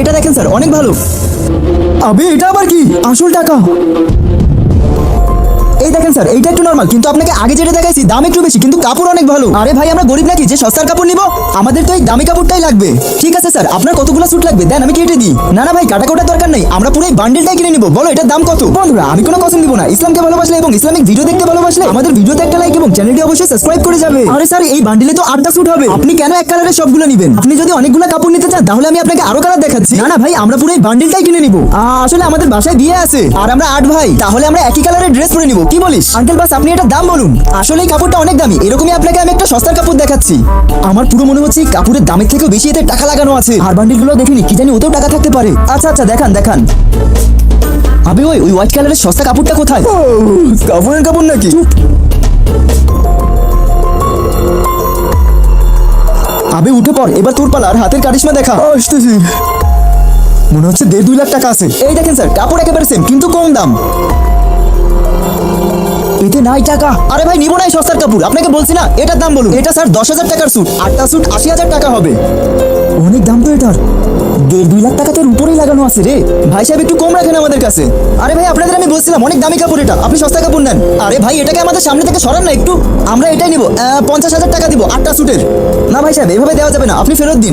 এটা দেখেন স্যার, অনেক ভালো। আবে এটা আবার কি? আসল টাকা। এই দেখেন স্যার, এইটা একটু নরমাল, কিন্তু আপনাকে আগে যেটা দেখাইছি দাম একটু বেশি, কিন্তু কাপড় অনেক ভালো। আরে ভাই আমরা গরিব নাকি যে সস্তার কাপড় নিব? আমাদের তো এই দামি কাপড়টাই লাগবে। ঠিক আছে স্যার, আপনার কতগুলো স্যুট লাগবে দেন, আমি কেটে দিই। না না ভাই, কাটা কোটার দরকার নেই, আমরা পুরো এই বান্ডেলটাই কিনে নিব। বলো এটার দাম কত? বন্ধুরা আমি কোনো কসম দিব না, ইসলামকে ভালোবাসলে এবং ইসলামিক ভিডিও দেখতে ভালোবাসলে আমাদের ভিডিওতে একটা লাইক এবং চ্যানেলটি অবশ্যই সাবস্ক্রাইব করে যাবে। আরে স্যার এই বান্ডেলে তো 8টা স্যুট হবে, আপনি কেন এক কালারের সবগুলো নেবেন? আপনি যদি অনেকগুলো কাপড় নিতে চান তাহলে আমি আপনাকে আরো কালার দেখাচ্ছি। না না ভাই, আমরা পুরো এই বান্ডেলটাই কিনে নিব। আসলে আমাদের বাসায় বিয়ে আছে আর আমরা 8 ভাই, তাহলে আমরা একই কালারের ড্রেস পরে নিব, কি বলিস? আঙ্কেল বাস আপনি এটা দাম বলুন। আসলে এই কাপড়টা অনেক দামি, এরকমই আপনাকে আমি একটা সস্তার কাপড় দেখাচ্ছি। আমার পুরো মনে হচ্ছে এই কাপড়ের দামের থেকেও বেশি এতে টাকা লাগানো আছে। আর বান্ডিলগুলো দেখিনি, কি জানি ওতেও টাকা থাকতে পারে। আচ্ছা আচ্ছা দেখান দেখান। আবে ওই হোয়াইট কালারের সস্তা কাপড়টা কোথায়? কাপড়ের কাপড় নাকি? আবে উঠে পড়, এবার তোর পালা, আর হাতের কারিশমা দেখা। আসতেছি। মনে হচ্ছে 1.5-2 লাখ টাকা আছে। এই দেখেন স্যার, কাপড় একেবারে সেম কিন্তু কম দাম। এতে নাই টাকা। আরে ভাই নিব না এই সস্তার কাপড়, আপনাকে বলছি না এটার দাম বলুন। এটা স্যার 10,000 টাকার স্যুট, 8টা স্যুট 80,000 টাকা হবে। অনেক দাম তো এটার। 1.5-2 লাখ টাকা তোর উপরেই লাগানো আছে রে। ভাই সাহেব একটু কম রাখেন আমাদের কাছে। আরে ভাই আপনাদের আমি বলছিলাম অনেক দামি কাপড় এটা, আপনি সস্তা কাপড় নেন। আরে ভাই এটাকে আমাদের সামনে থেকে সরান না একটু, আমরা এটাই নিব। 50,000 টাকা দিব 8টা স্যুটের। না ভাই সাহেব এভাবে দেওয়া যাবে না, আপনি ফেরত দিন।